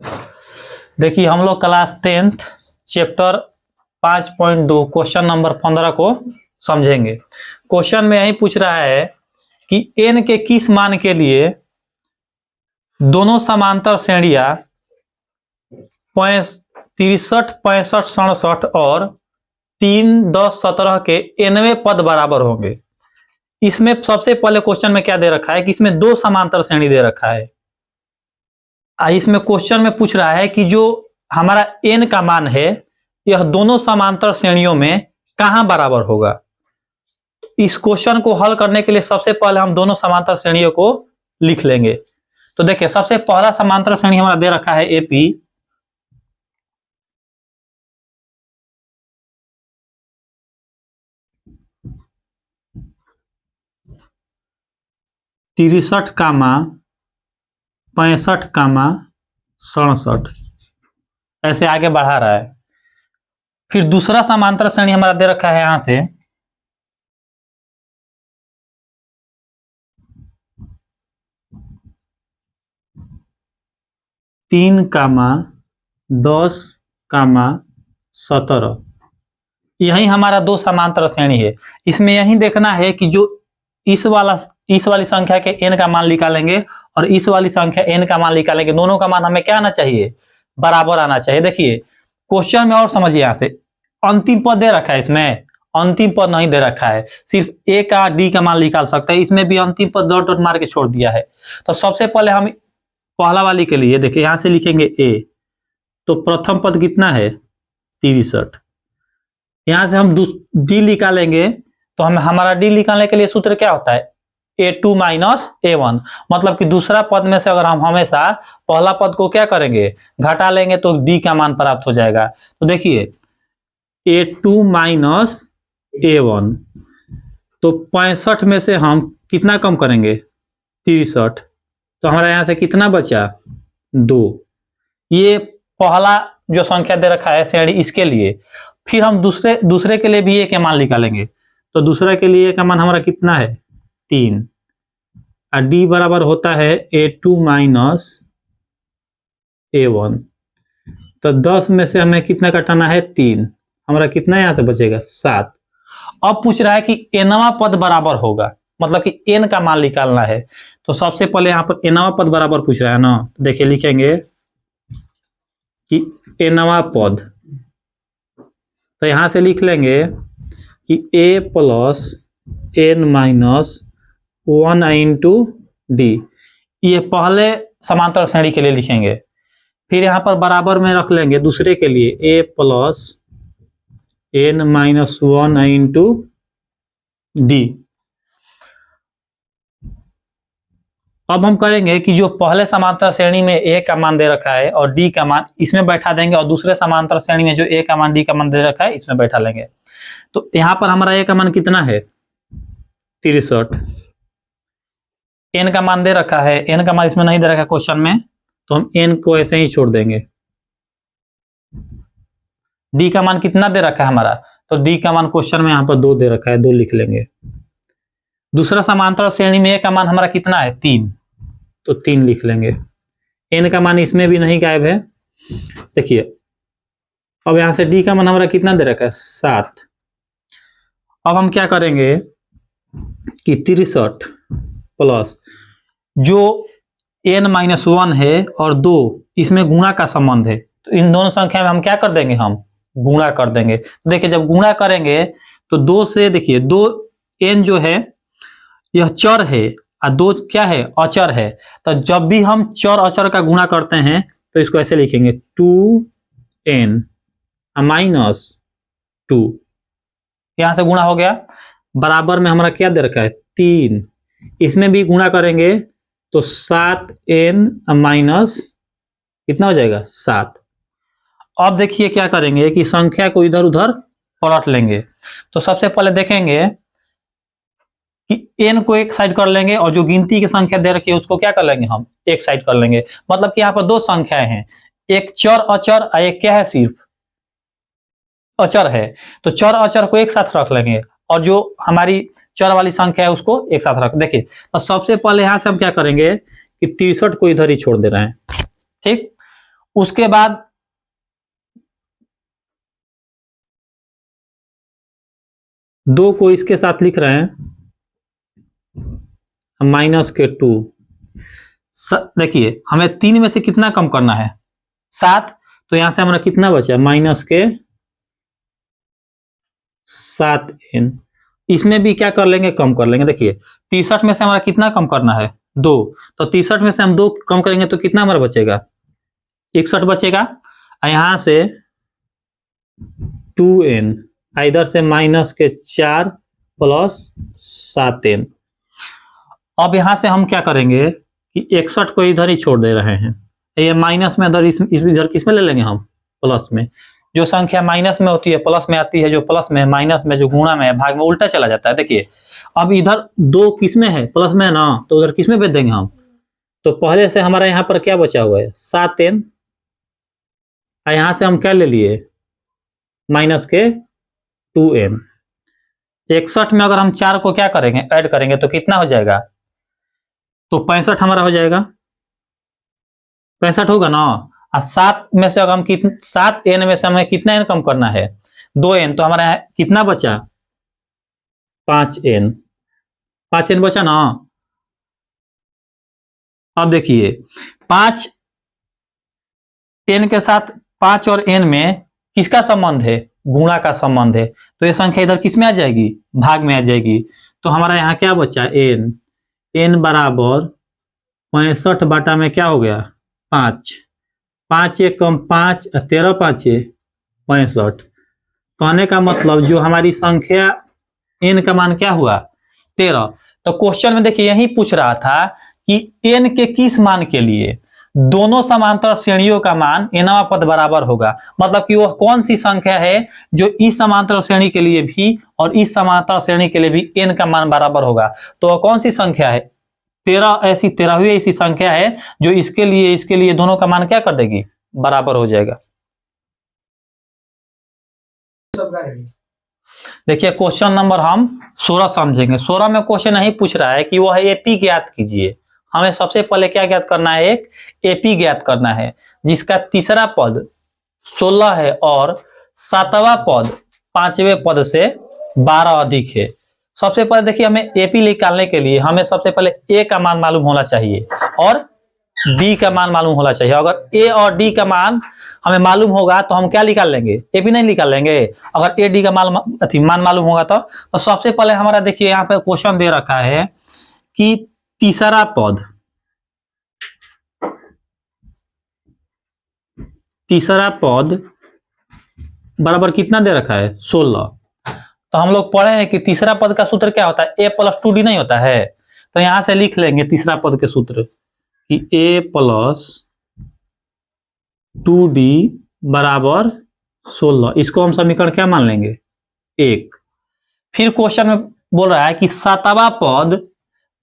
देखिए हम लोग class 10th chapter 5.2 question number 15 को समझेंगे। क्वेश्चन में यही पूछ रहा है कि n के किस मान के लिए दोनों समांतर श्रेणियां 63, 65, 67 और 3, 10, 17 के nवें पद बराबर होंगे। इसमें सबसे पहले क्वेश्चन में क्या दे रखा है कि इसमें दो समांतर श्रेणी दे रखा है। इसमें क्वेश्चन में पूछ रहा है कि जो हमारा n का मान है यह दोनों समांतर श्रेणियों में कहां बराबर होगा। इस क्वेश्चन को हल करने के लिए सबसे पहले हम दोनों समांतर श्रेणियों को लिख लेंगे। तो देखिए सबसे पहला समांतर श्रेणी हमारा दे रखा है एपी, तिरसठ कामा 65 कामा 67 ऐसे आगे बढ़ा रहा है। फिर दूसरा समांतर श्रेणी हमारा दे रखा है यहां से 3 कामा 10 कामा 17। यही हमारा दो समांतर श्रेणी है। इसमें यही देखना है कि जो इस वाली संख्या के n का मान निकालेंगे और इस वाली संख्या n का मान निकालेंगे, दोनों का मान हमें क्या आना चाहिए, बराबर आना चाहिए। देखिए क्वेश्चन में और समझिए, यहां से अंतिम पद दे रखा है, इसमें अंतिम पद नहीं दे रखा है, सिर्फ a का d का मान निकाल सकते हैं। इसमें भी अंतिम पद डॉट डॉट मार के छोड़ दिया है। तो सबसे पहले हम पहला वाली के लिए देखिए यहां से लिखेंगे a, तो प्रथम पद कितना है 63। यहां से हम d निकालेंगे, तो हमारा d निकालने के लिए सूत्र क्या होता है a2 माइनस a1, मतलब कि दूसरा पद में से अगर हम हमेशा पहला पद को क्या करेंगे, घटा लेंगे तो d का मान प्राप्त हो जाएगा। तो देखिए a2 माइनस a1, तो 65 में से हम कितना कम करेंगे 63, तो हमारा यहां से कितना बचा 2। ये पहला जो संख्या दे रखा है श्रेणी इसके लिए। फिर हम दूसरे के लिए भी a के मान निकालेंगे, तो दूसरे के लिए a का मान हमारा कितना है 3, और d बराबर होता है a2 माइनस a1। तो 10 में से हमें कितना घटाना है 3, हमारा कितना यहां से बचेगा 7। अब पूछ रहा है कि nवां पद बराबर होगा, मतलब कि n का मान निकालना है। तो सबसे पहले यहाँ पर nवां पद बराबर पूछ रहा है ना, देखिए लिखेंगे कि nवां पद, तो यहां से लिख लेंगे कि a plus n minus 1 into D. ये पहले समांतर श्रेणी के लिए लिखेंगे। फिर यहां पर बराबर में रख लेंगे दूसरे के लिए a plus n minus 1 into D. अब हम करेंगे कि जो पहले समांतर श्रेणी में a का मान दे रखा है और d का मान इसमें बैठा देंगे, और दूसरे समांतर श्रेणी में जो a का मान d का मान दे रखा है इसमें बैठा लेंगे। तो यहां पर हमारा a का मान कितना है 63, n का मान दे रखा है, n का मान इसमें नहीं दे रखा है क्वेश्चन में, तो हम n को ऐसे ही छोड़ देंगे। d का मान कितना दे रखा है हमारा, तो d का मान क्वेश्चन में यहाँ पर 2 दे रखा है, 2 लिख लेंगे। दूसरा समांतर श्रेणी में a का मान हमारा कितना है 3, तो 3 लिख लेंगे। n का मान इसमें भी नहीं गायब है। देखिए अब यहां से d का मान हमारा कितना दे रखा है 7। अब हम क्या करेंगे कि 63 प्लस जो n माइनस 1 है और 2 इसमें गुणा का संबंध है, तो इन दोनों संख्या में हम क्या कर देंगे, हम गुणा कर देंगे। तो देखिए जब गुणा करेंगे तो 2 से, देखिए 2 n जो है यह चर है और 2 क्या है अचर है। तो जब भी हम चर अचर का गुणा करते हैं तो इसको ऐसे लिखेंगे 2n माइनस 2, यहां से गुणा हो गया। बराबर में हमारा क्या दे रखा है 3, इसमें भी गुणा करेंगे तो 7n माइनस कितना हो जाएगा 7। अब देखिए क्या करेंगे कि संख्या को इधर उधर पलट लेंगे। तो सबसे पहले देखेंगे कि n को एक साइड कर लेंगे और जो गिनती की संख्या दे रखी है उसको क्या कर लेंगे, हम एक साइड कर लेंगे। मतलब कि यहाँ पर दो संख्याएं हैं, एक चर अचर और एक क्या है सिर्फ अचर है। तो चर अचर को एक साथ रख लेंगे और जो हमारी चर वाली संख्या है उसको एक साथ रख। देखिए तो सबसे पहले यहां से हम क्या करेंगे कि 63 को इधर ही छोड़ दे रहे हैं, ठीक। उसके बाद दो को इसके साथ लिख रहे हैं -2। देखिए हमें 3 में से कितना कम करना है, 7। तो यहां से हमारा कितना बचा, -7n। इसमें भी क्या कर लेंगे, कम कर लेंगे। देखिए 63 में से हमारा कितना कम करना है, 2। तो 63 में से हम 2 कम करेंगे तो कितना हमारा बचेगा, 61 बचेगा। और यहां से 2n, इधर से -4 + 7n। अब यहां से हम क्या करेंगे कि 61 को इधर ही छोड़ दे रहे हैं, ये माइनस में इधर इधर किस में ले लेंगे हम, प्लस में। जो संख्या माइनस में होती है प्लस में आती है, जो प्लस में माइनस में, जो गुणा में है भाग में उल्टा चला जाता है। देखिए अब इधर 2 किस में है, प्लस में है ना, तो उधर किस में भेज देंगे हम। तो पहले से हमारा यहाँ पर क्या बचा हुआ है, 7n। यहां से हम क्या ले लिए, -2n। 61 में अगर हम 4 को क्या करेंगे, ऐड करेंगे तो कितना हो जाएगा, तो 65 हमारा हो जाएगा, 65 होगा ना। और 7 में से अगर हम 7n में से हमें कितना n कम करना है, 2n। तो हमारा यहाँ कितना बचा, 5n। 5n बचा ना। अब देखिए 5n के साथ 5 और n में किसका संबंध है, गुणा का संबंध है। तो ये संख्या इधर किस में आ जाएगी, भाग में आ जाएगी। तो हमारा यहाँ क्या बचा, n बराबर 65 बटा में क्या हो गया, 5। 5 एक कम 5, 13 5 65। कहने का मतलब जो हमारी संख्या n का मान क्या हुआ, 13। तो क्वेश्चन में देखिए यही पूछ रहा था कि n के किस मान के लिए दोनों समांतर श्रेणियों का मान nवां पद बराबर होगा। मतलब कि वह कौन सी संख्या है जो इस समांतर श्रेणी के लिए भी और इस समांतर श्रेणी के लिए भी n का मान बराबर होगा। तो वह कौन सी संख्या है, 13 ऐसी 13वीं ऐसी संख्या है जो इसके लिए दोनों का मान क्या कर देगी, बराबर हो जाएगा। देखिए क्वेश्चन नंबर हम 16 समझेंगे। 16 में क्वेश्चन नहीं पूछ रहा है कि वह एपी ज्ञात कीजिए। हमें सबसे पहले क्या ज्ञात करना है, एक एपी ज्ञात करना है जिसका तीसरा पद 16 है और 7वां पद 5वें पद से 12 अधिक है। सबसे पहले देखिए हमें एपी निकालने के लिए हमें सबसे पहले ए का मान मालूम होना चाहिए और डी का मान मालूम होना चाहिए। अगर ए और डी का मान हमें मालूम होगा तो हम क्या निकाल लेंगे, एपी नहीं निकाल लेंगे। अगर ए डी का मान मालूम होगा तो सबसे पहले हमारा देखिए यहाँ पे क्वेश्चन दे रखा है कि तीसरा पद बराबर कितना दे रखा है, 16। तो हम लोग पढ़े हैं कि तीसरा पद का सूत्र क्या होता है, a + 2d नहीं होता है। तो यहां से लिख लेंगे तीसरा पद के सूत्र कि a + 2d बराबर 16। इसको हम समीकरण क्या मान लेंगे, 1। फिर क्वेश्चन में बोल रहा है कि 7वां पद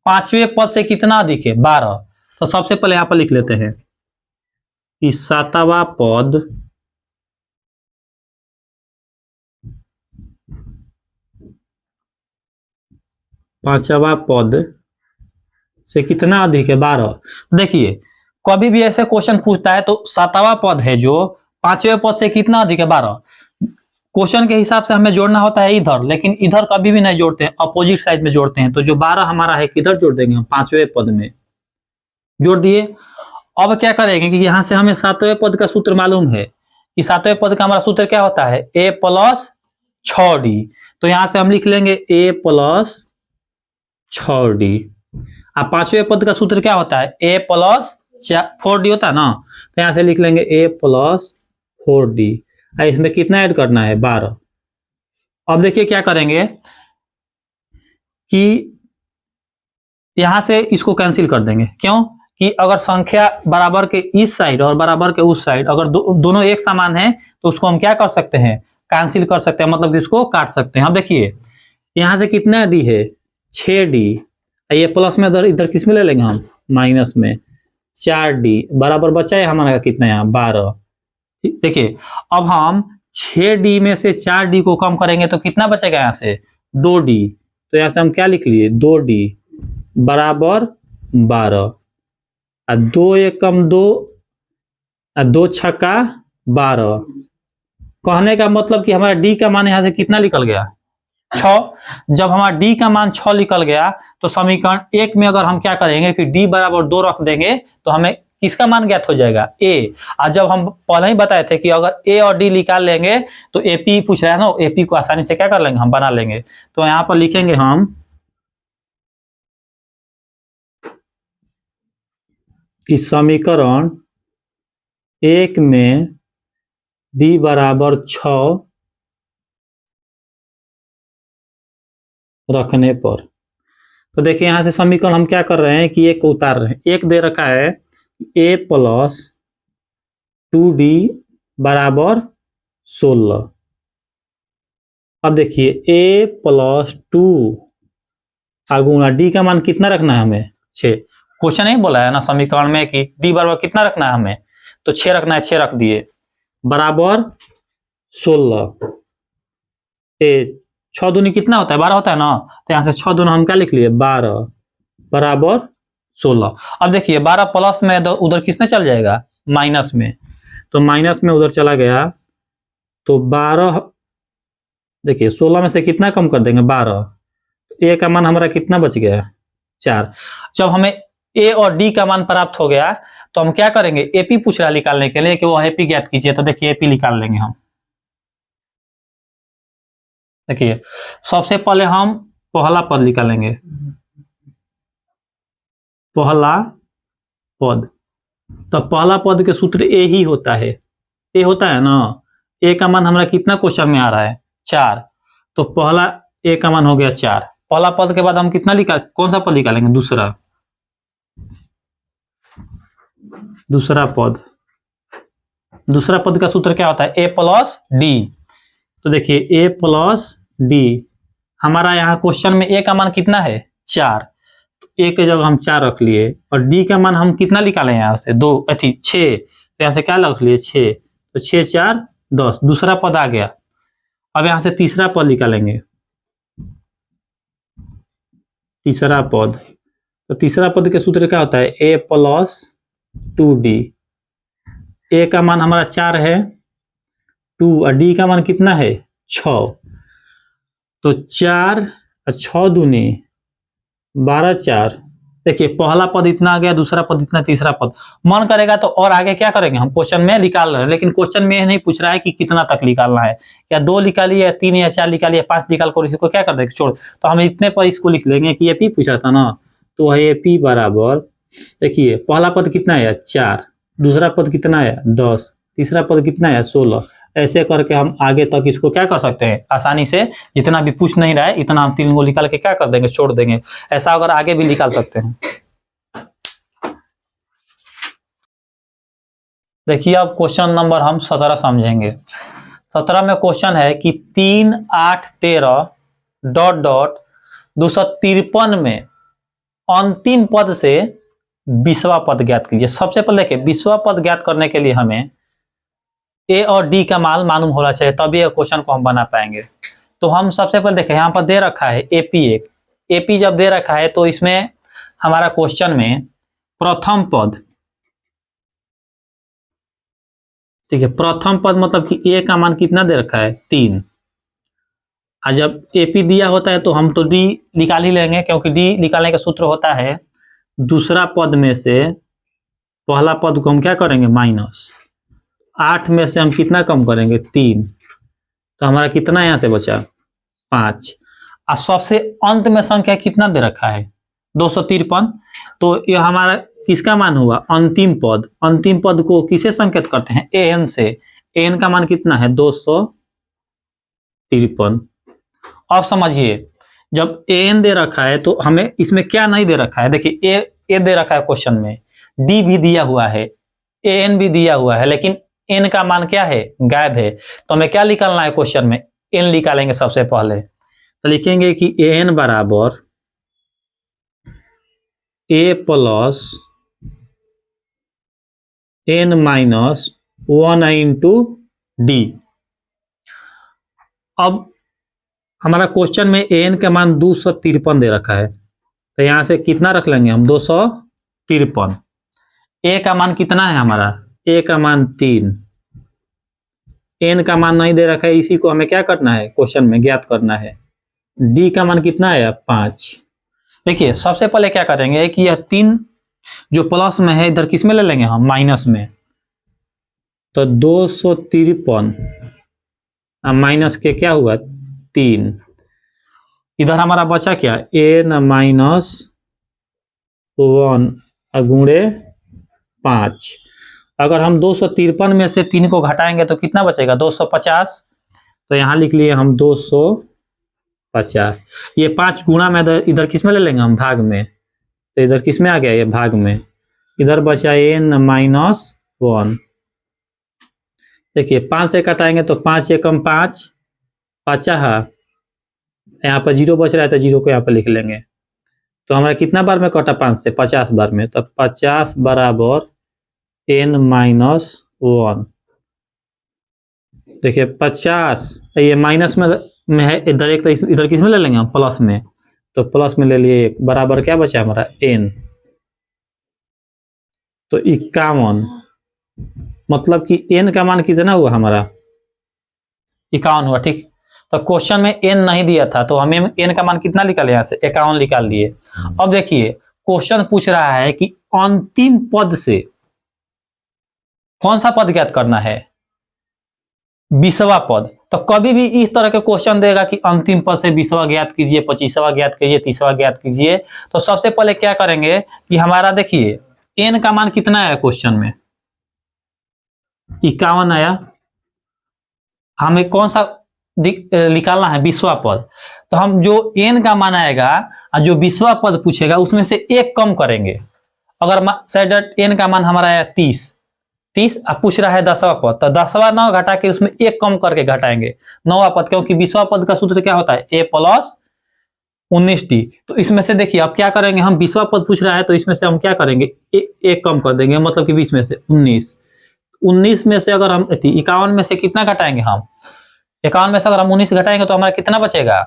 5वें पद से कितना अधिक है, 12। तो सबसे पहले यहां पर लिख लेते हैं कि 7वां पद 5वां पद से कितना अधिक है, 12। देखिए कभी भी ऐसे क्वेश्चन पूछता है तो 7वां पद है जो 5वें पद से कितना अधिक है, 12। क्वेश्चन के हिसाब से हमें जोड़ना होता है इधर, लेकिन इधर कभी भी नहीं जोड़ते हैं, अपोजिट साइड में जोड़ते हैं। तो जो 12 हमारा है किधर जोड़ देंगे हम, 5वें पद में जोड़ दिए। अब क्या करेंगे कि यहां से हमें 7वें पद का सूत्र मालूम है कि 7वें पद का हमारा सूत्र क्या होता है, a + 6d। तो यहां से हम लिख लेंगे a + 6d। अब 5वें पद का सूत्र क्या होता है, a + 4d होता है ना। तो यहां से लिख लेंगे a + 4d। इसमें कितना ऐड करना है, 12। अब देखिए क्या करेंगे कि यहां से इसको कैंसिल कर देंगे। क्यों कि अगर संख्या बराबर के इस साइड और बराबर के उस साइड अगर दोनों एक समान है तो उसको हम क्या कर सकते हैं, कैंसिल कर सकते हैं, मतलब कि इसको काट सकते हैं। अब देखिए यहां से कितना डी है, 6d। ये प्लस में इधर किस में ले लेंगे हम, माइनस में 4d बराबर बचा है हमारा कितना, यहाँ 12। देखिए अब हम 6d में से 4d को कम करेंगे तो कितना बचेगा, यहाँ से 2d। तो यहाँ से हम क्या लिख लिए, 2d बराबर 12। 2 × 2 दो छक्का 12। कहने का मतलब कि हमारा डी का मान यहाँ से कितना निकल गया 6। जब हमारा डी का मान 6 निकल गया तो समीकरण 1 में अगर हम क्या करेंगे कि डी बराबर 2 रख देंगे तो हमें किसका मान ज्ञात हो जाएगा ए। और जब हम पहले ही बताए थे कि अगर ए और डी निकाल लेंगे तो एपी पूछ रहा है ना, एपी को आसानी से क्या कर लेंगे हम बना लेंगे। तो यहाँ पर लिखेंगे हम कि समीकरण 1 में डी बराबर 6 रखने पर, तो देखिए यहां से समीकरण हम क्या कर रहे हैं कि एक को उतार रहे हैं। एक दे रखा है a प्लस 2d बराबर 16। अब देखिए a प्लस 2 गुणा डी का मान कितना रखना है हमें 6। क्वेश्चन ही बोला है ना समीकरण में कि डी बराबर कितना रखना है हमें, तो 6 रखना है, 6 रख दिए बराबर 16। 6 दूनी कितना होता है 12 होता है ना, तो यहाँ से 6 दूना हम क्या लिख लिए 12 बराबर 16। अब देखिए 12 प्लस में उधर किस में चल जाएगा माइनस में, तो माइनस में उधर चला गया तो 12। देखिए 16 में से कितना कम कर देंगे 12, तो ए का मान हमारा कितना बच गया 4। जब हमें ए और डी का मान प्राप्त हो गया तो हम क्या करेंगे, एपी पूछ रहा निकालने के लिए कि वो एपी ज्ञात कीजिए। तो देखिए एपी निकाल लेंगे हम। देखिए सबसे पहले हम पहला पद निकालेंगे, पहला पद। तो पहला पद के सूत्र ए ही होता है, ए होता है ना। ए का मान हमारा कितना क्वेश्चन में आ रहा है 4, तो पहला ए का मान हो गया 4। पहला पद के बाद हम कितना कौन सा पद निकालेंगे दूसरा पद। दूसरा पद का सूत्र क्या होता है ए प्लस डी। तो देखिए ए प्लस डी, हमारा यहाँ क्वेश्चन में ए का मान कितना है 4, तो ए के जगह हम 4 रख लिए और डी का मान हम कितना निकाले यहाँ से 6, तो यहाँ से क्या रख लिए 6, तो 6 4 10। दूसरा पद आ गया। अब यहाँ से तीसरा पद निकालेंगे, तीसरा पद। तो तीसरा पद के सूत्र क्या होता है ए प्लस 2d। ए का मान हमारा 4 है 2 और डी का मान कितना है 6, तो 4 और 6 दूनी 12 4। देखिए पहला पद इतना आ गया, दूसरा पद इतना, तीसरा पद। मन करेगा तो और आगे क्या करेंगे हम क्वेश्चन में निकाल रहे हैं, लेकिन क्वेश्चन में नहीं पूछ रहा है कि कितना तक निकालना है, या 2 निकालिए या 3 या 4 निकालिए 5 निकाल कर इसको क्या कर देंगे छोड़। तो हम इतने पर इसको लिख लेंगे कि एपी पूछा था ना, तो वह एपी बराबर, देखिए पहला पद कितना है 4, दूसरा पद कितना है 10, तीसरा पद कितना है 16। ऐसे करके हम आगे तक इसको क्या कर सकते हैं आसानी से, जितना भी पूछ नहीं रहा है इतना हम 3 को निकाल के क्या कर देंगे छोड़ देंगे। ऐसा अगर आगे भी निकाल सकते हैं। देखिए अब क्वेश्चन नंबर हम 17 समझेंगे। 17 में क्वेश्चन है कि 3 8 13 ... 253 में अंतिम पद से 20वां पद ज्ञात कीजिए। सबसे पहले देखिए 20वां पद ज्ञात करने के लिए हमें ए और डी का मान मालूम होना चाहिए, तभी ये क्वेश्चन को हम बना पाएंगे। तो हम सबसे पहले देखें यहाँ पर दे रखा है एपी 1। एपी जब दे रखा है तो इसमें हमारा क्वेश्चन में प्रथम पद, ठीक है, प्रथम पद मतलब कि ए का मान कितना दे रखा है 3। और जब एपी दिया होता है तो हम तो डी निकाल ही लेंगे, क्योंकि डी निकालने का सूत्र होता है दूसरा पद में से पहला पद को हम क्या करेंगे माइनस 8 में से हम कितना कम करेंगे 3, तो हमारा कितना यहां से बचा 5। और सबसे अंत में संख्या कितना दे रखा है 253। तो यह हमारा किसका मान हुआ अंतिम पद। अंतिम पद को किसे संकेत करते हैं एन से। एन का मान कितना है 253। अब समझिए जब एन दे रखा है तो हमें इसमें क्या नहीं दे रखा है। देखिए ए दे रखा है क्वेश्चन में, डी भी दिया हुआ है, एन भी दिया हुआ है, लेकिन एन का मान क्या है गायब है। तो हमें क्या निकालना है क्वेश्चन में एन निकालेंगे सबसे पहले। तो लिखेंगे कि एन बराबर A plus N minus 1 into D. अब हमारा क्वेश्चन में एन का मान 253 दे रखा है, तो यहां से कितना रख लेंगे हम 253। ए का मान कितना है हमारा ए का मान 3, एन का मान नहीं दे रखा है, इसी को हमें क्या करना है क्वेश्चन में ज्ञात करना है। डी का मान कितना है 5। देखिए सबसे पहले क्या करेंगे कि यह 3 जो प्लस में है इधर किस में ले लेंगे हम, माइनस में। तो 253 माइनस के क्या हुआ 3, इधर हमारा बचा क्या n माइनस 1 गुणे 5। अगर हम 253 में से 3 को घटाएंगे तो कितना बचेगा 250। तो यहां लिख लिए हम 250। ये 5 गुणा में इधर किस में ले लेंगे हम, भाग में। तो इधर किस में आ गया ये भाग में, इधर बचा n माइनस 1। देखिए 5 से घटाएंगे तो 5 एकम 5, 5 यहाँ पर 0 बच रहा है तो 0 को यहाँ पर लिख लेंगे। तो हमारा कितना बार में कटा 5 से 50 बार में, तो 50 बराबर n माइनस 1। देखिए 50 ये माइनस में है इधर, एक तो इधर किस में ले लेंगे हम प्लस में। तो प्लस में ले लिए 1 बराबर क्या बचा हमारा n। तो 51, मतलब कि n का मान कितना हुआ हमारा 51 हुआ। ठीक, तो क्वेश्चन में n नहीं दिया था तो हमें n का मान कितना निकाले, यहाँ से 51 निकाल लिए। अब देखिए क्वेश्चन पूछ रहा है कि अंतिम पद से कौन सा पद ज्ञात करना है, 20वां पद। तो कभी भी इस तरह के क्वेश्चन देगा कि अंतिम पद से 20वां ज्ञात कीजिए, 25वां ज्ञात कीजिए, 30वां ज्ञात कीजिए। तो सबसे पहले क्या करेंगे कि हमारा देखिए n का मान कितना है क्वेश्चन में 51 आया, हमें कौन सा निकालना है 20वां पद। तो हम जो n का मान आएगा और जो 20वां पद पूछेगा उसमें से एक कम करेंगे। अगर सेड n का मान हमारा आया 30 अब पूछ रहा है 10वां पद, तो 10वां ना घटा के उसमें एक कम करके घटाएंगे 9वां पद, क्योंकि 20वां पद का सूत्र क्या होता है a प्लस 19d। तो इसमें से देखिए अब क्या करेंगे हम, 20वां पद पूछ रहा है तो इसमें से हम क्या करेंगे एक कम कर देंगे, मतलब कि 20 में से 19 में से अगर हम 51 में से कितना घटाएंगे हम, 51 में से अगर हम 19 घटाएंगे तो हमारा कितना बचेगा,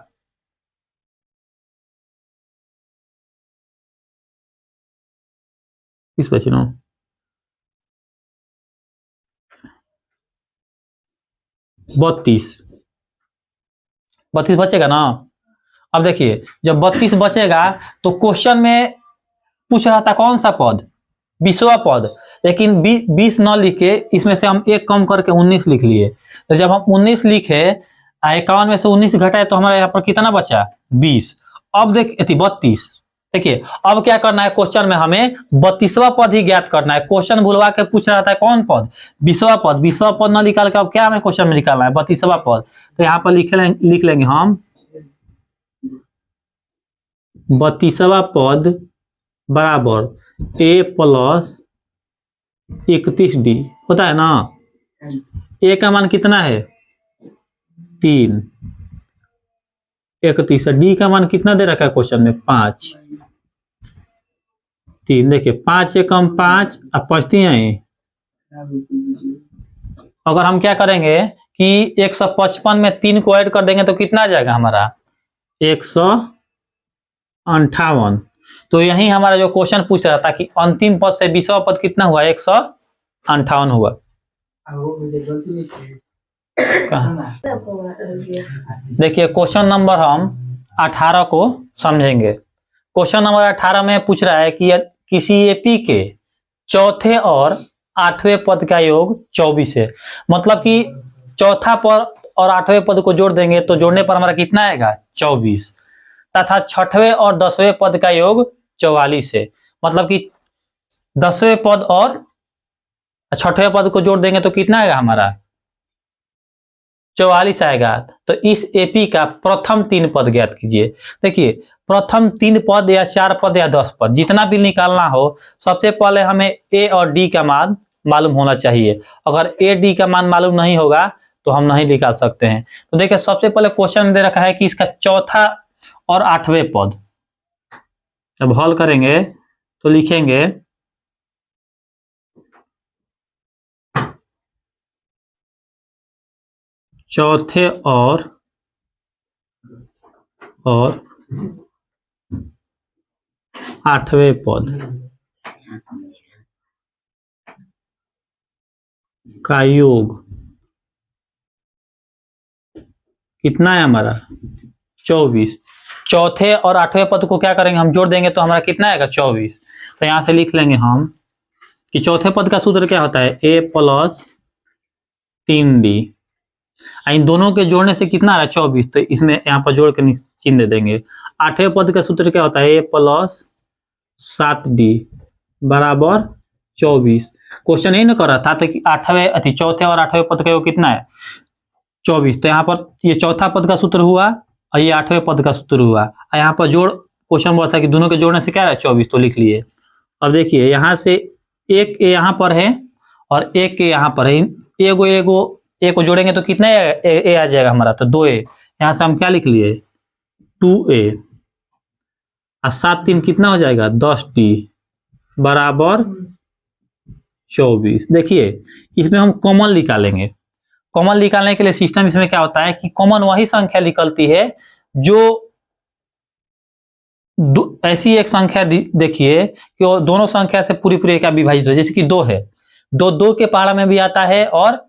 किस बचे ना 32 बचेगा ना। अब देखिए जब 32 बचेगा तो क्वेश्चन में पूछ रहा था कौन सा पद 20वां पद, लेकिन 20 न लिखे इसमें से हम एक कम करके 19 लिख लिए। तो जब हम 19 लिखे 51 में से 19 घटाए तो हमारे यहाँ पर कितना बचा 20। अब देख 32, देखिए अब क्या करना है क्वेश्चन में हमें 32वां पद ही ज्ञात करना है। क्वेश्चन भूलवा के पूछ रहा था कौन पद 20वां पद, 20वां पद ना निकाल के अब क्या हमें क्वेश्चन में निकालना है 32वां पद। तो यहाँ पर लिख लेंगे हम 32वां पद बराबर a प्लस 31d होता है ना। a का मान कितना है 3, 31, d का मान कितना दे रखा है क्वेश्चन में 5, 3। देखिए 5 एकम 5 अब 5 है। अगर हम क्या करेंगे कि 155 में 3 को ऐड कर देंगे तो कितना आ जाएगा हमारा 158। तो यही हमारा जो क्वेश्चन पूछ रहा था कि अंतिम पद से 20वां पद कितना हुआ 158 हुआ। देखिए क्वेश्चन नंबर हम 18 को समझेंगे। क्वेश्चन नंबर 18 में पूछ रहा है कि किसी एपी के चौथे और 8वें पद का योग 24 है। मतलब कि चौथा पद और 8वें पद को जोड़ देंगे तो जोड़ने पर हमारा कितना आएगा 24, तथा 6वें और 10वें पद का योग 44 है। मतलब कि 10वें पद और 6वें पद को जोड़ देंगे तो कितना आएगा हमारा 44 आएगा। तो इस एपी का प्रथम 3 पद ज्ञात कीजिए। देखिए प्रथम 3 पद या 4 पद या 10 पद जितना भी निकालना हो, सबसे पहले हमें ए और डी का मान मालूम होना चाहिए। अगर ए डी का मान मालूम नहीं होगा तो हम नहीं निकाल सकते हैं। तो देखिए सबसे पहले क्वेश्चन दे रखा है कि इसका चौथा और 8वें पद। जब हल करेंगे तो लिखेंगे चौथे और 8वें पद। का योग कितना है हमारा 24। चौथे और आठवें पद को क्या करेंगे हम जोड़ देंगे तो हमारा कितना आएगा 24। तो यहां से लिख लेंगे हम कि चौथे पद का सूत्र क्या होता है a प्लस 3d। इन दोनों के जोड़ने से कितना आ रहा है 24, तो इसमें यहाँ पर जोड़ के चिन्ह दे देंगे। आठवें पद का सूत्र क्या होता है a प्लस 7d बराबर 24। क्वेश्चन यही ना कर रहा था तो कि चौथे और आठवें पद का योग कितना है 24। तो यहाँ पर ये चौथा पद का सूत्र हुआ और ये आठवें पद का सूत्र हुआ और यहाँ पर जोड़ क्वेश्चन बोला था कि दोनों के जोड़ने से क्या है 24, तो लिख लिए। अब देखिए यहाँ से एक ए यहाँ पर है और एक ए यहाँ पर है, ए को जोड़ेंगे तो कितना ए आ जाएगा हमारा, तो 2a। यहाँ से हम क्या लिख लिए 2a और 7 3 कितना हो जाएगा 10d बराबर 24। देखिए इसमें हम कॉमन निकालेंगे। कॉमन निकालने के लिए सिस्टम इसमें क्या होता है कि कॉमन वही संख्या निकलती है जो ऐसी एक संख्या देखिए कि वो दोनों संख्या से पूरी का विभाजित हो, जैसे कि 2 है, 2 के पहाड़ा में भी आता है और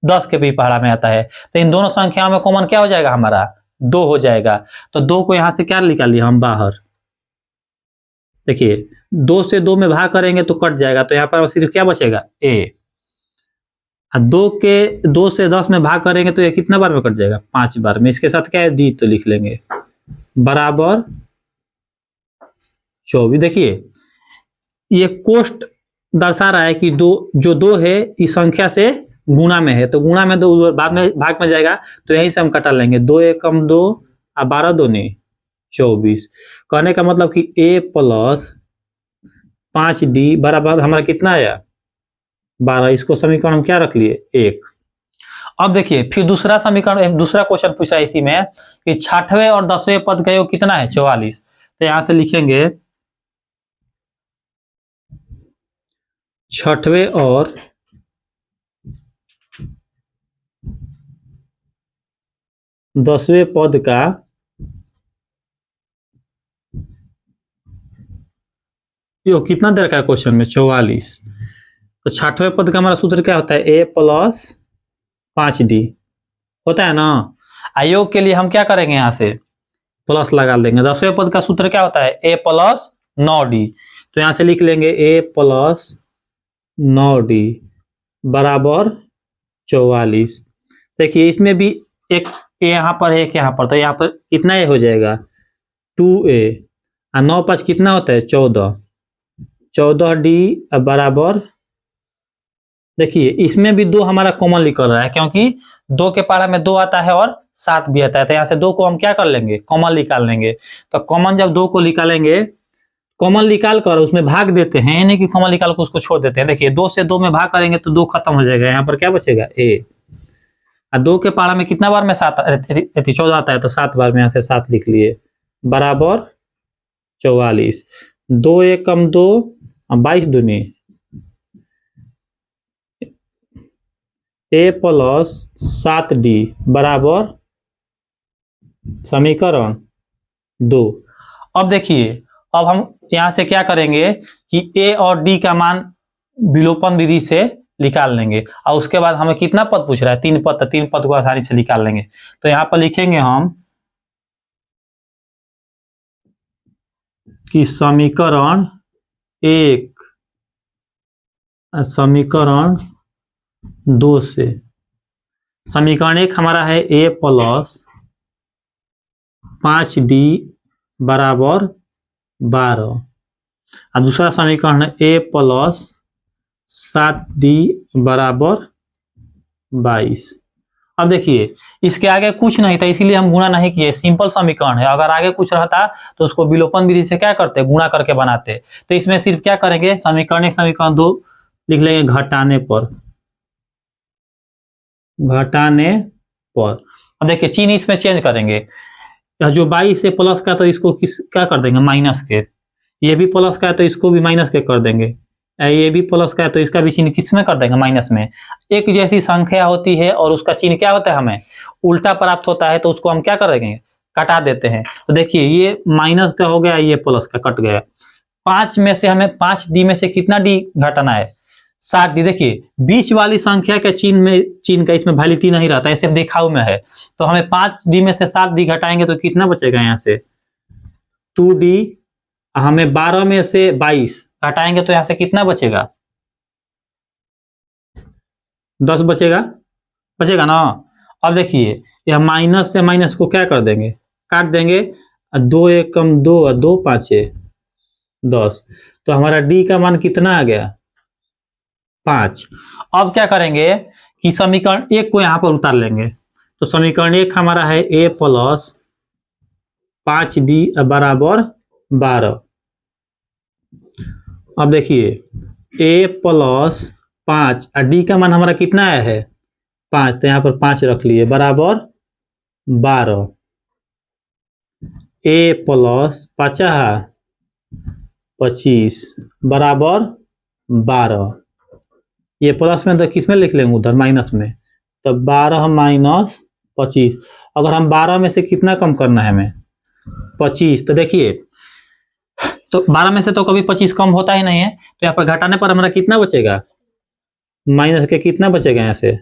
10 के भी पहाड़ा में आता है। तो इन दोनों संख्याओं में कॉमन क्या हो जाएगा हमारा 2 हो जाएगा। तो 2 को यहां से क्या निकाल लिया हम बाहर। देखिए 2 से 2 में भाग करेंगे तो कट जाएगा, तो यहाँ पर सिर्फ क्या बचेगा a। 2 से 10 में भाग करेंगे तो ये कितना बार में कट जाएगा 5 बार में। इसके साथ क्या है d तो लिख लेंगे बराबर 24। देखिए ये कोष्ट दर्शा रहा है कि जो 2 है इस संख्या से गुणा में है, तो गुणा में 2 बाद में भाग में जाएगा, तो यहीं से हम कटा लेंगे 2 एकम 2 और 12 दूनी 24। कहने का मतलब कि a प्लस 5d बराबर हमारा कितना आया 12। इसको समीकरण हम क्या रख लिए 1। अब देखिए फिर दूसरा समीकरण, दूसरा क्वेश्चन पूछा इसी में कि 6वें और 10वें पद का योग कितना है 44। तो यहां से लिखेंगे 6वें और 10वें पद का योग कितना दे रखा है क्वेश्चन में 44। तो 6वें पद का हमारा सूत्र क्या होता है a प्लस 5d होता है ना। योग के लिए हम क्या करेंगे यहाँ से प्लस लगा देंगे। 10वें पद का सूत्र क्या होता है a प्लस 9d। तो यहाँ से लिख लेंगे a प्लस 9d बराबर 44। देखिए इसमें भी एक a यहाँ पर है, एक यहाँ पर, तो यहाँ पर कितना a हो जाएगा 2a और 9 5 कितना होता है 14d बराबर। देखिए इसमें भी 2 हमारा कॉमन निकल रहा है क्योंकि 2 के पहाड़ा में 2 आता है और 7 भी आता है, तो यहाँ से 2 को हम क्या कर लेंगे कॉमन निकाल लेंगे। तो कॉमन जब 2 को निकालेंगे, कॉमन निकाल कर उसमें भाग देते हैं, यानी कि कॉमन निकाल कर उसको छोड़ देते हैं। देखिए 2 से 2 में भाग करेंगे तो 2 खत्म हो जाएगा, यहाँ पर क्या बचेगा a। और 2 के पहाड़ा में कितना बार में 14 आता है, तो 7 बार में यहाँ से 7 लिख लिए बराबर 44। 2 एकम 2 22 दूनी a प्लस 7d बराबर समीकरण 2। अब देखिए अब हम यहां से क्या करेंगे कि a और d का मान विलोपन विधि से निकाल लेंगे और उसके बाद हमें कितना पद पूछ रहा है 3 पद, तो 3 पद को आसानी से निकाल लेंगे। तो यहां पर लिखेंगे हम कि समीकरण 1 समीकरण 2 से समीकरण 1 हमारा है a प्लस 5d बराबर 12 और दूसरा समीकरण है a प्लस 7d बराबर 22। अब देखिए इसके आगे कुछ नहीं था इसीलिए हम गुणा नहीं किए, सिंपल समीकरण है। अगर आगे कुछ रहता तो उसको विलोपन विधि से क्या करते गुणा करके बनाते। तो इसमें सिर्फ क्या करेंगे समीकरण 1 समीकरण 2 लिख लेंगे घटाने पर। अब देखिए चिन्ह इसमें चेंज करेंगे, जो 22 है प्लस का तो इसको क्या कर देंगे माइनस के, ये भी प्लस का है तो इसको भी माइनस के कर देंगे, ये भी प्लस का है तो इसका भी चिन्ह किस में कर देंगे माइनस में। एक जैसी संख्या होती है और उसका चिन्ह क्या होता है हमें उल्टा प्राप्त होता है, तो उसको हम क्या कर देंगे कटा देते हैं। तो देखिए ये माइनस का हो गया, ये प्लस का कट गया। 5 में से हमें 5d में से कितना d घटाना है 60D। देखिए बीच वाली संख्या के चिन्ह का इसमें वैलिडिटी नहीं रहता, ऐसे दिखाऊ में है। तो हमें 5D में से 7D घटाएंगे तो कितना बचेगा यहाँ से 2D। हमें 12 में से 22 घटाएंगे तो यहाँ से कितना बचेगा 10 बचेगा, बचेगा ना। अब देखिए यह माइनस से माइनस को क्या कर देंगे, काट देंगे। 2 एक कम 2 और 2 5 10। तो हमारा D का मान कितना आ गया 5। अब क्या करेंगे कि समीकरण 1 को यहाँ पर उतार लेंगे। तो समीकरण 1 हमारा है a प्लस 5D बराबर 12। अब देखिए a प्लस 5 और D का मान हमारा कितना आया है 5, तो यहाँ पर 5 रख लिए बराबर 12। a प्लस 25 बराबर 12। ये प्लस में तो किस में लिख लेंगे उधर माइनस में, तो 12 माइनस 25। अगर हम 12 में से कितना कम करना है हमें 25, तो देखिए तो 12 में से तो कभी 25 कम होता ही नहीं है। तो यहाँ पर घटाने पर हमारा कितना बचेगा माइनस के कितना बचेगा यहाँ से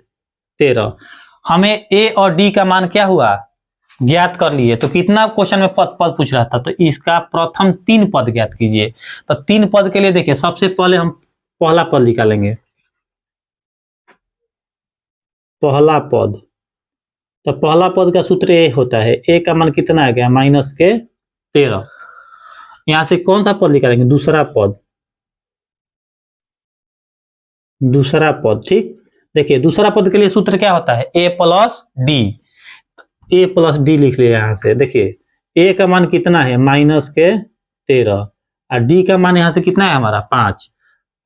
13। हमें a और d का मान क्या हुआ ज्ञात कर लिए। तो कितना क्वेश्चन में पद पूछ रहा था, तो इसका प्रथम 3 पद ज्ञात कीजिए। तो 3 पद के लिए देखिए सबसे पहले हम पहला पद निकालेंगे, पहला पद। तो पहला पद का सूत्र ए होता है, ए का मान कितना आ गया माइनस के 13। यहां से कौन सा पद निकालेंगे दूसरा पद, दूसरा पद। ठीक, देखिए दूसरा पद के लिए सूत्र क्या होता है a plus D. A plus D लिख लिया यहाँ से। देखिए ए का मान कितना है माइनस के 13 और डी का मान यहाँ से कितना है हमारा 5।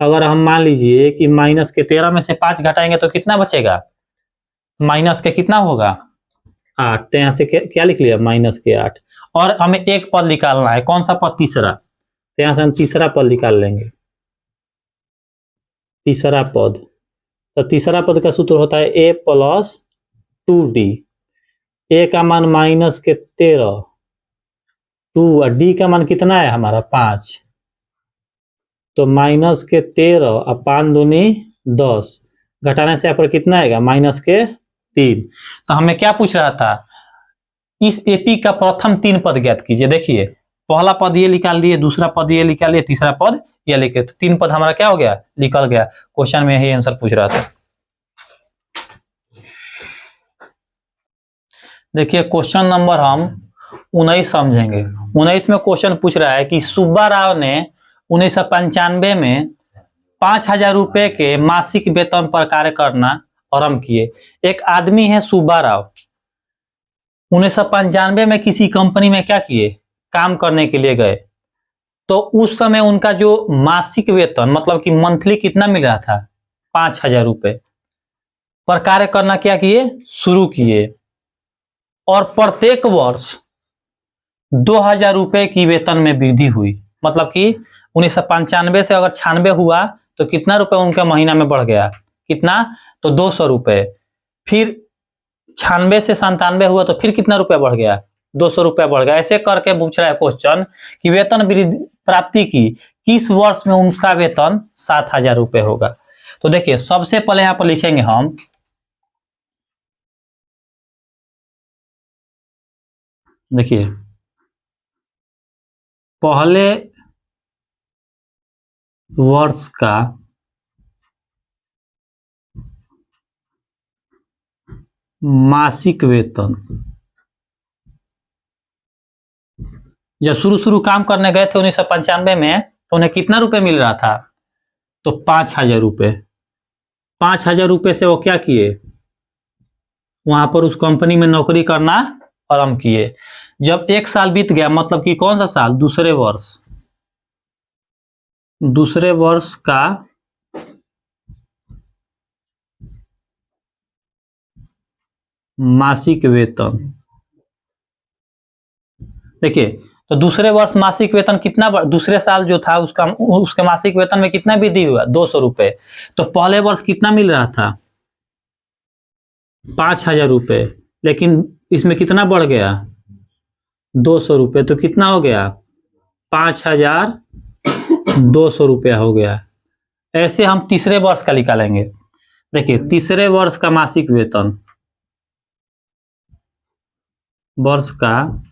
अगर हम मान लीजिए कि माइनस के 13 में से 5 घटाएंगे तो कितना बचेगा माइनस के कितना होगा 8। तो यहाँ से क्या लिख लिया माइनस के 8। और हमें एक पद निकालना है, कौन सा पद तीसरा। तो यहाँ से हम तीसरा पद निकाल लेंगे, तीसरा पद। तो तीसरा पद का सूत्र होता है a प्लस 2D। ए का मान माइनस के 13, 2 और डी का मान कितना है हमारा 5। तो माइनस के 13 और 5 दूनी 10 घटाने से यहाँ पर कितना आएगा माइनस के 3। तो हमें क्या पूछ रहा था, इस एपी का प्रथम 3 पद ज्ञात कीजिए। देखिए पहला पद ये निकाल लिए, दूसरा पद ये निकाल लिए, तीसरा पद ये लिखे। तो 3 पद हमारा क्या हो गया निकल गया। क्वेश्चन में यही आंसर पूछ रहा था। देखिए क्वेश्चन नंबर हम 19 समझेंगे। 19 में क्वेश्चन पूछ रहा है कि सुब्बा राव ने 1995 में 5000 रुपए के मासिक वेतन पर कार्य करना आरंभ किए। एक आदमी है सुब्बा राव, 1995 में किसी कंपनी में क्या किए काम करने के लिए गए। तो उस समय उनका जो मासिक वेतन मतलब कि मंथली कितना मिल रहा था 5000 रुपए पर कार्य करना क्या किए शुरू किए। और प्रत्येक वर्ष 2000 रुपए की वेतन में वृद्धि हुई। मतलब कि 1995 से अगर 96 हुआ तो कितना रुपए उनका महीना में बढ़ गया कितना, तो 200 रुपए। फिर 96 से 97 हुआ तो फिर कितना रुपया बढ़ गया 200 रुपया बढ़ गया। ऐसे करके पूछ रहा है क्वेश्चन कि वेतन प्राप्ति की किस वर्ष में उनका वेतन 7000 रुपए होगा। तो देखिए सबसे पहले यहां पर लिखेंगे हम, देखिए पहले वर्ष का मासिक वेतन। जब शुरू काम करने गए थे 1995 में तो उन्हें कितना रुपए मिल रहा था, तो 5000 रुपए। 5000 रुपए से वो क्या किए वहां पर उस कंपनी में नौकरी करना आरंभ किए। जब 1 साल बीत गया, मतलब कि कौन सा साल, दूसरे वर्ष का मासिक वेतन। देखिए तो दूसरे वर्ष मासिक वेतन कितना, दूसरे साल जो था उसके मासिक वेतन में कितना वृद्धि हुआ 200 रुपए। तो पहले वर्ष कितना मिल रहा था 5000 रुपए, लेकिन इसमें कितना बढ़ गया 200 रुपए। तो कितना हो गया 5200 रुपया हो गया। ऐसे हम तीसरे वर्ष का निकालेंगे। देखिए तीसरे वर्ष का मासिक वेतन, वर्ष का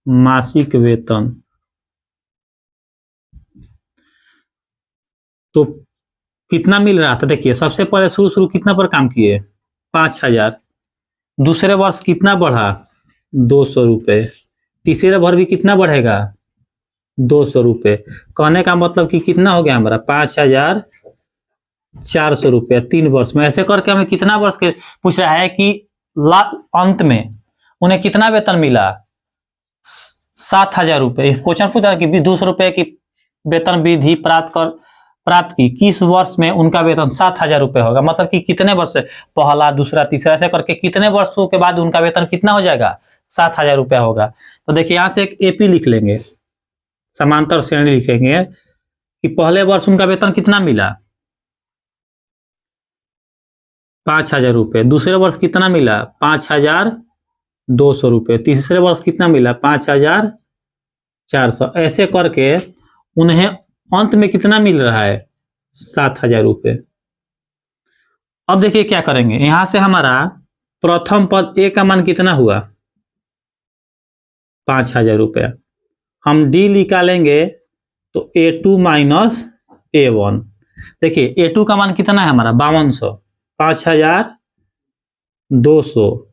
मासिक वेतन, तो कितना मिल रहा था? देखिए सबसे पहले शुरू कितना पर काम किए? 5,000। दूसरे वर्ष कितना बढ़ा? 200 रुपये। तीसरे वर्ष भी कितना बढ़ेगा? 200 रुपये। कहने का मतलब कि कितना हो गया हमारा? 5,400 रुपये 3 वर्ष में। ऐसे करके हमें कितना वर्ष के पूछ रहा है कि अंत में उन्हें कितना वेतन मिला? 7,000 रुपये। क्वेश्चन पूछा कि 200 रुपये की वेतन विधि प्राप्त की किस वर्ष में उनका वेतन 7,000 रुपये होगा। मतलब कि कितने वर्ष से, पहला दूसरा तीसरा, ऐसे करके कितने वर्षों के बाद उनका वेतन कितना हो जाएगा? 7,000 रुपया होगा। तो देखिए यहां से एक एपी लिख लेंगे, समांतर श्रेणी लिखेंगे कि पहले वर्ष उनका वेतन कितना मिला? 5,000 रुपये। दूसरे वर्ष कितना मिला? 5,200 रुपये। तीसरे वर्ष कितना मिला? 5,400। ऐसे करके उन्हें अंत में कितना मिल रहा है? 7,000 रुपये। अब देखिए क्या करेंगे, यहां से हमारा प्रथम पद ए का मान कितना हुआ? 5,000 रुपया। हम डी निकालेंगे तो A2 माइनस A1। देखिए A2 का मान कितना है हमारा? 5200। 5,200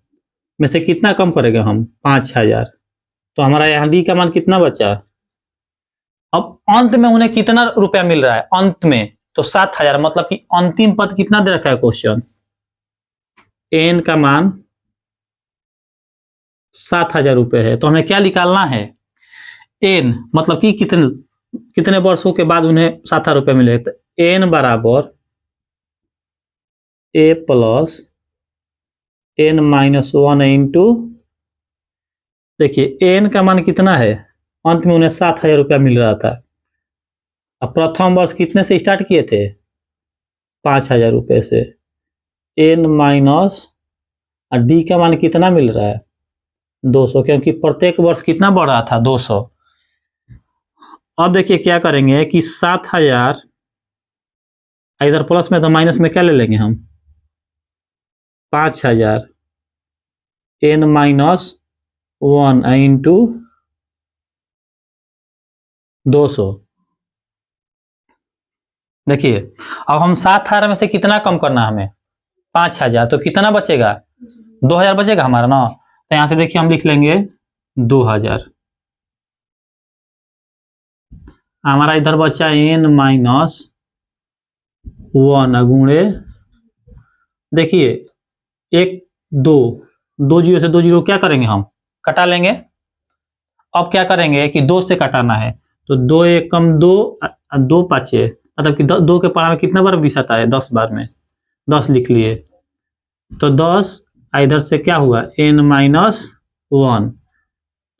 में से कितना कम करेंगे हम? 5,000। तो हमारा यहाँ डी का मान कितना बचा? अब अंत में उन्हें कितना रुपया मिल रहा है? अंत में तो 7,000। मतलब कि अंतिम पद कितना दे रखा है क्वेश्चन? एन का मान 7,000 रुपये है। तो हमें क्या निकालना है? एन मतलब कि कितने वर्षों के बाद उन्हें 7,000 रुपये मिले। तो एन बराबर A plus N minus 1 into, देखिए एन का मान कितना है? अंत में उन्हें 7,000 रुपया मिल रहा था। अब प्रथम वर्ष कितने से स्टार्ट किए थे? 5,000 रुपये से। एन माइनस डी का मान कितना मिल रहा है? 200, क्योंकि प्रत्येक वर्ष कितना बढ़ रहा था? 200। अब देखिए क्या करेंगे कि 7,000 इधर प्लस में तो माइनस में क्या ले लेंगे हम? 5,000 एन माइनस 1 इंटू 200। देखिए अब हम 7,000 में से कितना कम करना है हमें? 5,000। तो कितना बचेगा? 2,000 बचेगा हमारा ना। तो यहां से देखिए हम लिख लेंगे 2,000। हमारा इधर बचा एन माइनस 1 गुणे, देखिए 1 2 जीरो से 2 जीरो क्या करेंगे हम? कटा लेंगे। अब क्या करेंगे कि 2 से कटाना है। तो 2 1 कम 2, 2 5 मतलब कि 2 के पारा में कितना बार 20 आता है? 10 बार में 10 लिख लिए। तो 10 इधर से क्या हुआ? N minus 1।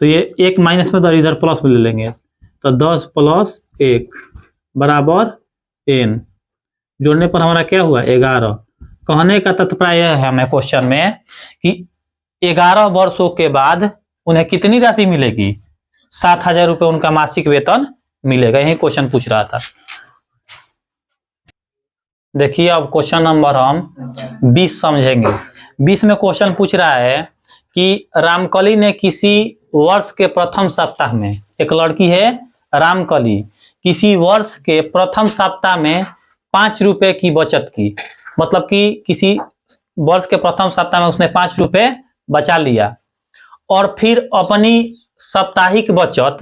तो ये एक माइनस में तो इधर प्लस में ले लेंगे। तो 10 प्लस 1 बराबर एन। जोड़ने पर हमारा क्या हुआ? 11। कहने का तात्पर्य यह है हमें क्वेश्चन में कि 11 वर्षों के बाद उन्हें कितनी राशि मिलेगी? 7,000 रुपये उनका मासिक वेतन मिलेगा। यही क्वेश्चन पूछ रहा था। देखिए अब क्वेश्चन नंबर हम 20 समझेंगे। 20 में क्वेश्चन पूछ रहा है कि रामकली ने किसी वर्ष के प्रथम सप्ताह में, एक लड़की है रामकली, किसी वर्ष के प्रथम सप्ताह में 5 रुपए की बचत की। मतलब कि किसी वर्ष के प्रथम सप्ताह में उसने 5 रुपए बचा लिया और फिर अपनी साप्ताहिक बचत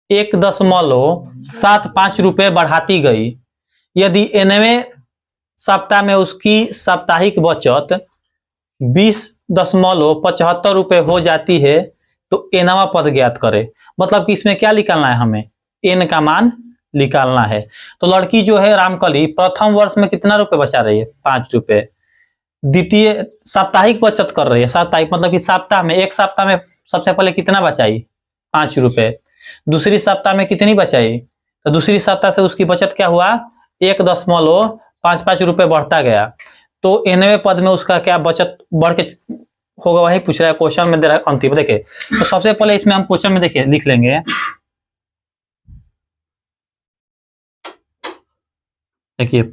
1.75 रुपए बढ़ाती गई। यदि 9वें सप्ताह में उसकी साप्ताहिक बचत 20.75 रुपए हो जाती है तो एनवा पद ज्ञात करे। मतलब कि इसमें क्या निकालना है हमें? एन का मान निकालना है। तो लड़की जो है रामकली प्रथम वर्ष में कितना रुपए बचा रही है? 5 रुपए। द्वितीय साप्ताहिक बचत कर रही है। साप्ताहिक मतलब कि सप्ताह में, एक सप्ताह में सबसे पहले कितना बचाई? 5 रुपए। दूसरी सप्ताह में कितनी बचाई? तो दूसरी सप्ताह से उसकी बचत क्या हुआ? 1.55 रुपए बढ़ता गया। तो 9वें पद में उसका क्या बचत बढ़ के होगा, वही पूछ रहा है क्वेश्चन में दे रहा है अंतिम। देखिए तो सबसे पहले इसमें हम क्वेश्चन में देखिए लिख लेंगे देखिए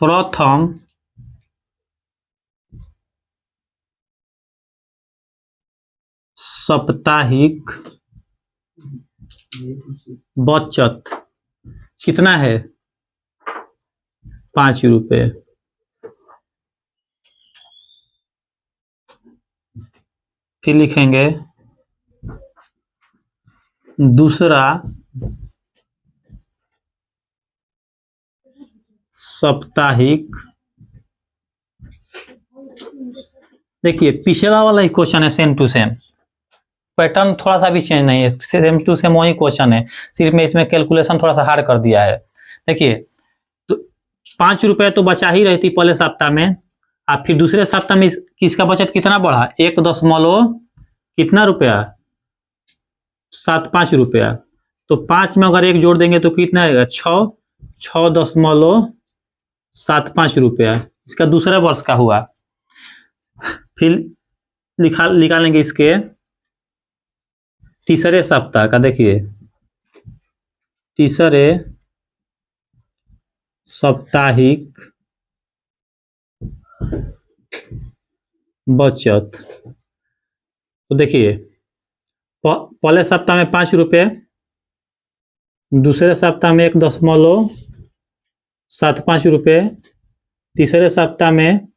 प्रथम साप्ताहिक बचत कितना है 5 रुपये। फिर लिखेंगे दूसरा साप्ताहिक, देखिए पिछला वाला ही क्वेश्चन है सेम टू सेम, पैटर्न थोड़ा सा भी चेंज नहीं है, सेम टू सेम वही क्वेश्चन है, सिर्फ मैं इसमें कैलकुलेशन थोड़ा सा हार्ड कर दिया है। देखिए तो 5 रुपए तो बचा ही रहती पहले सप्ताह में, अब फिर दूसरे सप्ताह में किसका बचत कितना बढ़ा 1 कितना रुपया 7.5 रुपया, तो 5 में अगर 1 जोड़ देंगे तो कितना आएगा 6.75 रुपया, इसका दूसरा वर्ष का हुआ। फिर निकालेंगे इसके तीसरे सप्ताह का, देखिए तीसरे साप्ताहिक बचत, तो देखिए पहले सप्ताह में 5 रुपये, दूसरे सप्ताह में 1.75 रुपये, तीसरे सप्ताह में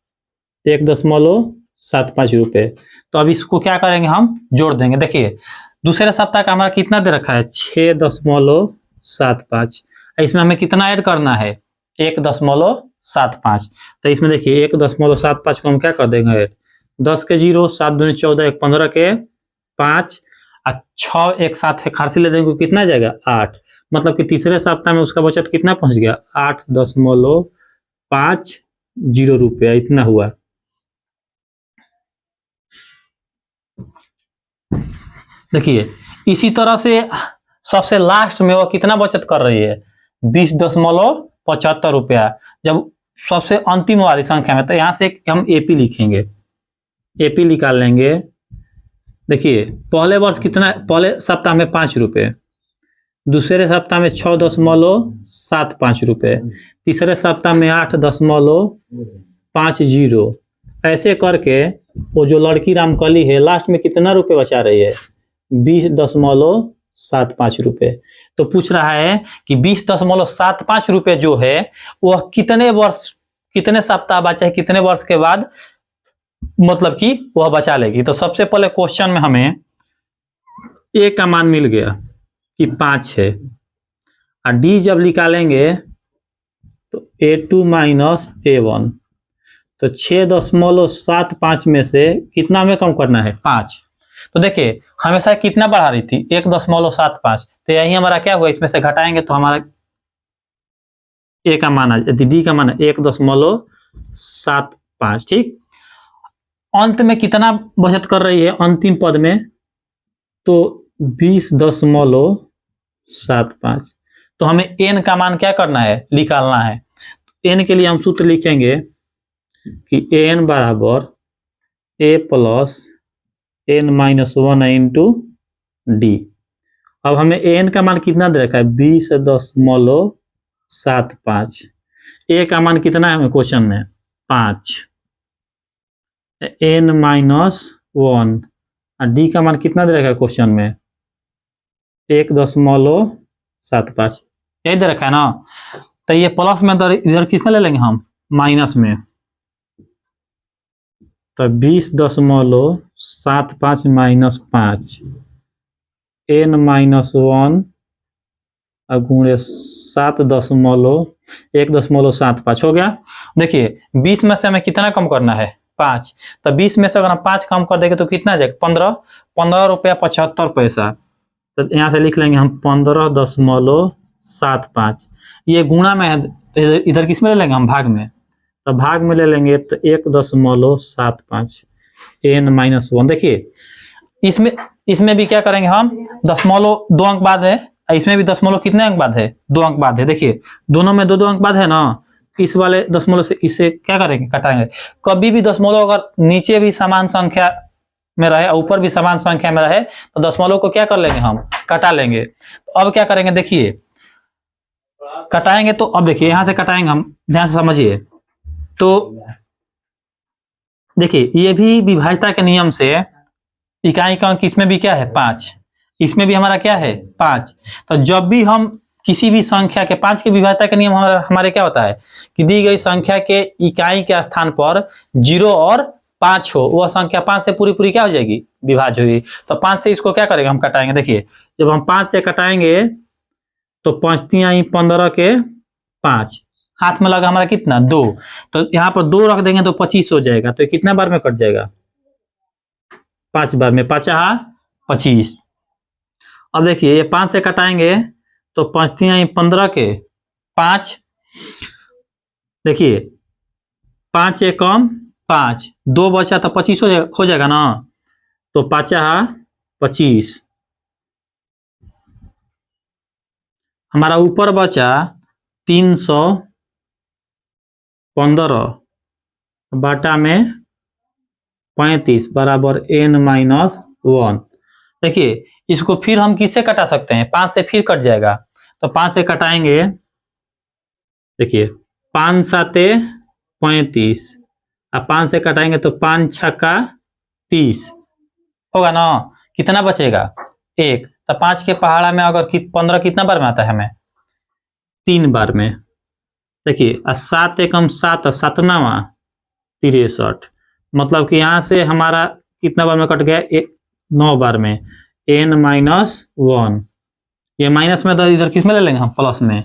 1.75 रुपये। तो अब इसको क्या करेंगे हम जोड़ देंगे। देखिए दूसरे सप्ताह का हमारा कितना दे रखा है 6.75, इसमें हमें कितना ऐड करना है 1.75, तो इसमें देखिए 1.75 को हम क्या कर देंगे 10 के 0, 7 दूनी 14, 1 15 के 5 और 6 एक साथ है खारसी ले देंगे कितना जाएगा 8, मतलब कि तीसरे सप्ताह में उसका बचत कितना पहुंच गया 8.50 रुपया, इतना हुआ। देखिए इसी तरह से सबसे लास्ट में वो कितना बचत कर रही है 20.75 रुपया, जब सबसे अंतिम वाली संख्या में, तो यहां से हम एपी लिखेंगे, एपी निकाल लेंगे। देखिए पहले वर्ष कितना, पहले सप्ताह में 5 रुपये, दूसरे सप्ताह में 6.75 रुपये, तीसरे सप्ताह में 8.50, ऐसे करके वो जो लड़की रामकली है लास्ट में कितना रुपए बचा रही है 20.75 रुपये। तो पूछ रहा है कि 20.75 रुपये जो है वह कितने वर्ष, कितने सप्ताह बचा है, कितने वर्ष के बाद मतलब कि वह बचा लेगी। तो सबसे पहले क्वेश्चन में हमें ए का मान मिल गया कि 5 है, और डी जब निकालेंगे तो A2 माइनस A1, तो 6.75 में से कितना हमें कम करना है 5। तो देखिए हमेशा कितना बढ़ा रही थी 1.75, तो यही हमारा क्या हुआ, इसमें से घटाएंगे तो हमारा ए का मान है, डी का मान है 1.75, ठीक। अंत में कितना बचत कर रही है अंतिम पद में, तो 20.75, तो हमें एन का मान क्या करना है निकालना है। एन के लिए हम सूत्र लिखेंगे कि एन बराबर A plus N minus 1 into D. अब हमें एन का मान कितना दे रखा है 20.75, ए का मान कितना है हमें क्वेश्चन में 5, एन माइनस 1 और डी का मान कितना दे रखा है क्वेश्चन में 1.75, यही दे रखा है ना। तो ये प्लस में इधर किस में ले लेंगे हम माइनस में, तो 20.75 माइनस 5 एन माइनस 1 गुणे 1.75 हो गया। देखिए 20 में से हमें कितना कम करना है 5, तो 20 में से अगर हम 5 कम कर देंगे तो कितना आ जाएगा 15 रुपया 75 पैसा। तो यहाँ से लिख लेंगे हम 15.75, ये गुणा में है, इधर किस में ले लेंगे हम भाग में, तो भाग में ले लेंगे तो 1.75 एन माइनस 1। देखिए इसमें भी क्या करेंगे हम 2 अंक बाद है, इसमें भी दशमलव कितने अंक बाद है 2 अंक बाद है। देखिए दोनों में 2 अंक बाद है ना, इस वाले दशमलव से इसे क्या करेंगे कटाएंगे। कभी भी दशमलव अगर नीचे भी समान संख्या में रहे और ऊपर भी समान संख्या में रहे तो दशमलव को क्या कर लेंगे हम कटा लेंगे। तो अब क्या करेंगे देखिए कटाएंगे तो अब देखिए यहां से कटाएंगे हम, ध्यान से समझिए। तो देखिए ये भी विभाज्यता के नियम से इकाई का अंक इसमें भी क्या है 5, इसमें भी हमारा क्या है 5। तो जब भी हम किसी भी संख्या के 5 के विभाज्यता के नियम हमारे क्या होता है कि दी गई संख्या के इकाई के स्थान पर 0 और 5 हो, वह संख्या 5 से पूरी पूरी क्या हो जाएगी विभाज्य होगी। तो 5 से इसको क्या करेंगे हम कटाएंगे। देखिए जब हम 5 से कटाएंगे तो 5 तिहाई 15 के 5, हाथ में लगा हमारा कितना 2, तो यहाँ पर 2 रख देंगे तो 25 हो जाएगा। तो कितना बार में कट जाएगा 5 बार में, 5 25। अब देखिए ये 5 से कटाएंगे तो 5 तिहाई 15 के 5, देखिए 5 एकम 5, 2 बचा तो 25 हो जाएगा ना। तो 5 25, हमारा ऊपर बचा 315 बाटा में 35 बराबर n-1। देखिए इसको फिर हम किससे कटा सकते हैं, 5 से फिर कट जाएगा। तो 5 से कटाएंगे, देखिए 5 7 35, अब 5 से कटाएंगे तो 5 6 30 होगा ना। कितना बचेगा 1। तो 5 के पहाड़ा में अगर 15 कितना बार में आता है हमें 3 बार में। देखिए 7 एकम 7 7 63, मतलब कि यहां से हमारा कितना बार में कट गया 9 बार में, n-1। ये माइनस में इधर किस में ले लेंगे हम प्लस में,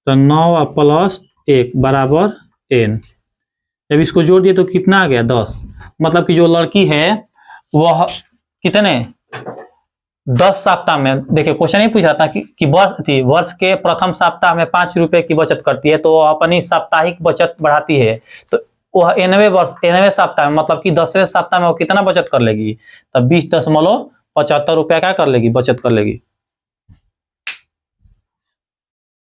तो 9 प्लस 1 बराबर n। जब इसको जोड़ दिए तो कितना आ गया 10। मतलब कि जो लड़की है वह कितने 10 सप्ताह में, देखिए क्वेश्चन ही पूछ रहा था कि वर्ष के प्रथम सप्ताह में 5 रुपए की बचत करती है, तो अपनी साप्ताहिक बचत बढ़ाती है। तो वह 90वें सप्ताह में, मतलब कि 10वें सप्ताह में वो कितना बचत कर लेगी, तब 20.75 रुपया क्या कर लेगी बचत कर लेगी।